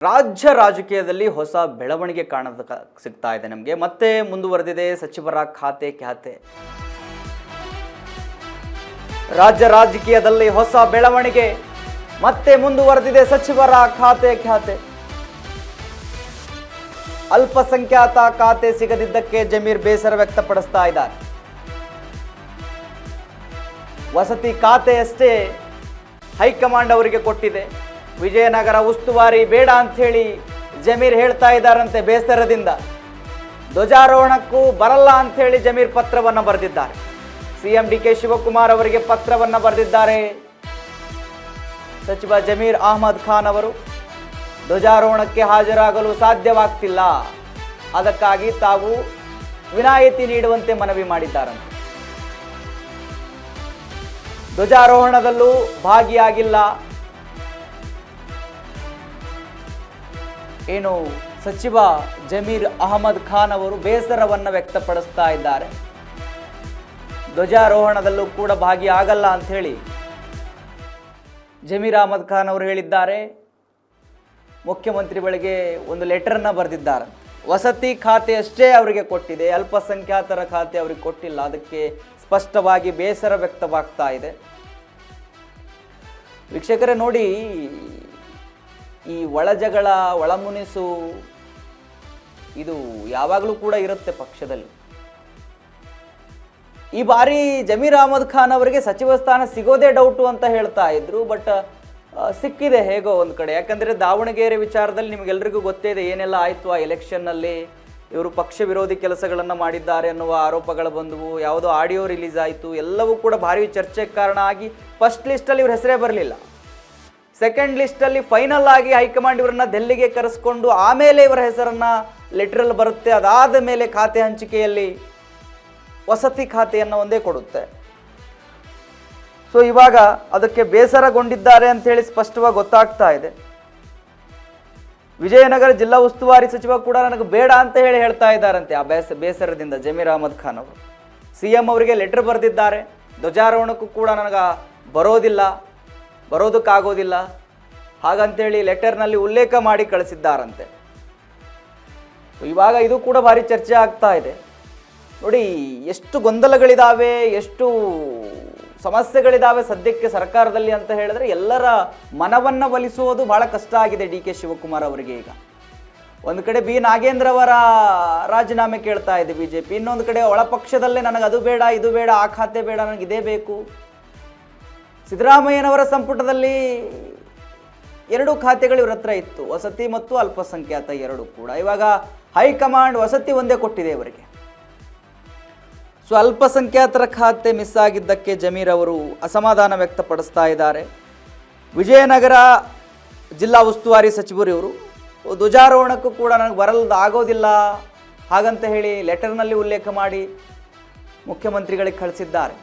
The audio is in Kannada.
ರಾಜ್ಯ ರಾಜಕೀಯದಲ್ಲಿ ಹೊಸ ಬೆಳವಣಿಗೆ ಸಿಗ್ತಾ ಇದೆ ನಮಗೆ. ಮತ್ತೆ ಮುಂದುವರೆದಿದೆ ಸಚಿವರ ಖಾತೆ. ರಾಜ್ಯ ರಾಜಕೀಯದಲ್ಲಿ ಹೊಸ ಬೆಳವಣಿಗೆ ಮತ್ತೆ ಮುಂದುವರೆದಿದೆ ಸಚಿವರ ಖಾತೆ. ಅಲ್ಪಸಂಖ್ಯಾತ ಖಾತೆ ಸಿಗದಿದ್ದಕ್ಕೆ ಜಮೀರ್ ಬೇಸರ ವ್ಯಕ್ತಪಡಿಸ್ತಾ ಇದ್ದಾರೆ. ವಸತಿ ಖಾತೆಯಷ್ಟೇ ಹೈಕಮಾಂಡ್ ಅವರಿಗೆ ಕೊಟ್ಟಿದೆ. ವಿಜಯನಗರ ಉಸ್ತುವಾರಿ ಬೇಡ ಅಂತ ಹೇಳಿ ಜಮೀರ್ ಹೇಳ್ತಾ ಇದ್ದಾರಂತೆ ಬೇಸರದಿಂದ. ಧ್ವಜಾರೋಹಣಕ್ಕೂ ಬರಲ್ಲ ಅಂತ ಹೇಳಿ ಜಮೀರ್ ಪತ್ರವನ್ನು ಬರೆದಿದ್ದಾರೆ. ಸಿಎಂ ಡಿಕೆ ಶಿವಕುಮಾರ್ ಅವರಿಗೆ ಪತ್ರವನ್ನು ಬರೆದಿದ್ದಾರೆ ಸಚಿವ ಜಮೀರ್ ಅಹಮದ್ ಖಾನ್ ಅವರು. ಧ್ವಜಾರೋಹಣಕ್ಕೆ ಹಾಜರಾಗಲು ಸಾಧ್ಯವಾಗ್ತಿಲ್ಲ, ಅದಕ್ಕಾಗಿ ತಾವು ವಿನಾಯಿತಿ ನೀಡುವಂತೆ ಮನವಿ ಮಾಡಿದ್ದಾರಂತೆ. ಧ್ವಜಾರೋಹಣದಲ್ಲೂ ಭಾಗಿಯಾಗಿಲ್ಲ ಏನು ಸಚಿವ ಜಮೀರ್ ಅಹಮದ್ ಖಾನ್ ಅವರು ಬೇಸರವನ್ನು ವ್ಯಕ್ತಪಡಿಸ್ತಾ ಇದ್ದಾರೆ. ಧ್ವಜಾರೋಹಣದಲ್ಲೂ ಕೂಡ ಭಾಗಿಯಾಗಲ್ಲ ಅಂತ ಹೇಳಿ ಜಮೀರ್ ಅಹಮದ್ ಖಾನ್ ಅವರು ಹೇಳಿದ್ದಾರೆ. ಮುಖ್ಯಮಂತ್ರಿಗಳಿಗೆ ಒಂದು ಲೆಟರ್ನ ಬರೆದಿದ್ದಾರೆ. ವಸತಿ ಖಾತೆ ಅಷ್ಟೇ ಅವರಿಗೆ ಕೊಟ್ಟಿದೆ, ಅಲ್ಪಸಂಖ್ಯಾತರ ಖಾತೆ ಅವರಿಗೆ ಕೊಟ್ಟಿಲ್ಲ, ಅದಕ್ಕೆ ಸ್ಪಷ್ಟವಾಗಿ ಬೇಸರ ವ್ಯಕ್ತವಾಗ್ತಾ ಇದೆ. ವೀಕ್ಷಕರೇ ನೋಡಿ, ಈ ಒಳಜಗಳ ಒಳಮುನಿಸು ಇದು ಯಾವಾಗಲೂ ಕೂಡ ಇರುತ್ತೆ ಪಕ್ಷದಲ್ಲಿ. ಈ ಬಾರಿ ಜಮೀರ್ ಅಹಮದ್ ಖಾನ್ ಅವರಿಗೆ ಸಚಿವ ಸ್ಥಾನ ಸಿಗೋದೇ ಡೌಟು ಅಂತ ಹೇಳ್ತಾ ಇದ್ರು. ಬಟ್ ಸಿಕ್ಕಿದೆ ಹೇಗೋ ಒಂದು ಕಡೆ. ಯಾಕಂದರೆ ದಾವಣಗೆರೆ ವಿಚಾರದಲ್ಲಿ ನಿಮಗೆಲ್ಲರಿಗೂ ಗೊತ್ತೇ ಇದೆ ಏನೆಲ್ಲ ಆಯಿತು. ಆ ಎಲೆಕ್ಷನ್ನಲ್ಲಿ ಇವರು ಪಕ್ಷ ವಿರೋಧಿ ಕೆಲಸಗಳನ್ನು ಮಾಡಿದ್ದಾರೆ ಅನ್ನುವ ಆರೋಪಗಳು ಬಂದವು. ಯಾವುದೋ ಆಡಿಯೋ ರಿಲೀಸ್ ಆಯಿತು. ಎಲ್ಲವೂ ಕೂಡ ಭಾರಿ ಚರ್ಚೆಗೆ ಕಾರಣ ಆಗಿ ಫಸ್ಟ್ ಲಿಸ್ಟಲ್ಲಿ ಇವ್ರ ಹೆಸರೇ ಬರಲಿಲ್ಲ. ಸೆಕೆಂಡ್ ಲಿಸ್ಟಲ್ಲಿ ಫೈನಲ್ ಆಗಿ ಹೈಕಮಾಂಡ್ ಇವರನ್ನ ದೆಹಲಿಗೆ ಕರೆಸ್ಕೊಂಡು ಆಮೇಲೆ ಇವರ ಹೆಸರನ್ನು ಲೆಟ್ರಲ್ಲಿ ಬರುತ್ತೆ. ಅದಾದ ಮೇಲೆ ಖಾತೆ ಹಂಚಿಕೆಯಲ್ಲಿ ವಸತಿ ಖಾತೆಯನ್ನು ಒಂದೇ ಕೊಡುತ್ತೆ. ಸೊ ಇವಾಗ ಅದಕ್ಕೆ ಬೇಸರಗೊಂಡಿದ್ದಾರೆ ಅಂಥೇಳಿ ಸ್ಪಷ್ಟವಾಗಿ ಗೊತ್ತಾಗ್ತಾ ಇದೆ. ವಿಜಯನಗರ ಜಿಲ್ಲಾ ಉಸ್ತುವಾರಿ ಸಚಿವ ಕೂಡ ನನಗೆ ಬೇಡ ಅಂತ ಹೇಳ್ತಾ ಇದ್ದಾರಂತೆ ಆ ಬೇಸರದಿಂದ ಜಮೀರ್ ಅಹಮದ್ ಖಾನ್ ಅವರು. ಸಿಎಂ ಅವರಿಗೆ ಲೆಟರ್ ಬರೆದಿದ್ದಾರೆ. ಧ್ವಜಾರೋಹಣಕ್ಕೂ ಕೂಡ ನನಗೆ ಬರೋದಕ್ಕಾಗೋದಿಲ್ಲ ಹಾಗಂತೇಳಿ ಲೆಟರ್ನಲ್ಲಿ ಉಲ್ಲೇಖ ಮಾಡಿ ಕಳಿಸಿದ್ದಾರಂತೆ. ಇವಾಗ ಇದು ಕೂಡ ಭಾರಿ ಚರ್ಚೆ ಆಗ್ತಾ ಇದೆ. ನೋಡಿ ಎಷ್ಟು ಗೊಂದಲಗಳಿದ್ದಾವೆ, ಎಷ್ಟು ಸಮಸ್ಯೆಗಳಿದ್ದಾವೆ ಸದ್ಯಕ್ಕೆ ಸರ್ಕಾರದಲ್ಲಿ ಅಂತ ಹೇಳಿದ್ರೆ ಎಲ್ಲರ ಮನವನ್ನು ಒಲಿಸುವುದು ಬಹಳ ಕಷ್ಟ ಆಗಿದೆ ಡಿ ಕೆ ಶಿವಕುಮಾರ್ ಅವರಿಗೆ. ಈಗ ಒಂದು ಕಡೆ ಬಿ ನಾಗೇಂದ್ರ ಅವರ ರಾಜೀನಾಮೆ ಕೇಳ್ತಾ ಇದೆ ಬಿಜೆಪಿ, ಇನ್ನೊಂದು ಕಡೆ ಒಳಪಕ್ಷದಲ್ಲೇ ನನಗೆ ಅದು ಬೇಡ ಇದು ಬೇಡ ಆ ಖಾತೆ ಬೇಡ ನನಗೆ ಇದೇ ಬೇಕು. ಸಿದ್ದರಾಮಯ್ಯನವರ ಸಂಪುಟದಲ್ಲಿ 2 ಖಾತೆಗಳು ಇವ್ರ ಹತ್ರ ಇತ್ತು, ವಸತಿ ಮತ್ತು ಅಲ್ಪಸಂಖ್ಯಾತ 2 ಕೂಡ. ಇವಾಗ ಹೈಕಮಾಂಡ್ ವಸತಿ ಒಂದೇ ಕೊಟ್ಟಿದೆ ಇವರಿಗೆ. ಸೊ ಅಲ್ಪಸಂಖ್ಯಾತರ ಖಾತೆ ಮಿಸ್ ಆಗಿದ್ದಕ್ಕೆ ಜಮೀರ್ ಅವರು ಅಸಮಾಧಾನ ವ್ಯಕ್ತಪಡಿಸ್ತಾ ಇದ್ದಾರೆ. ವಿಜಯನಗರ ಜಿಲ್ಲಾ ಉಸ್ತುವಾರಿ ಸಚಿವರು ಇವರು. ಧ್ವಜಾರೋಹಣಕ್ಕೂ ಕೂಡ ನನಗೆ ಆಗೋದಿಲ್ಲ ಹಾಗಂತ ಹೇಳಿ ಲೆಟರ್ನಲ್ಲಿ ಉಲ್ಲೇಖ ಮಾಡಿ ಮುಖ್ಯಮಂತ್ರಿಗಳಿಗೆ ಕಳಿಸಿದ್ದಾರೆ.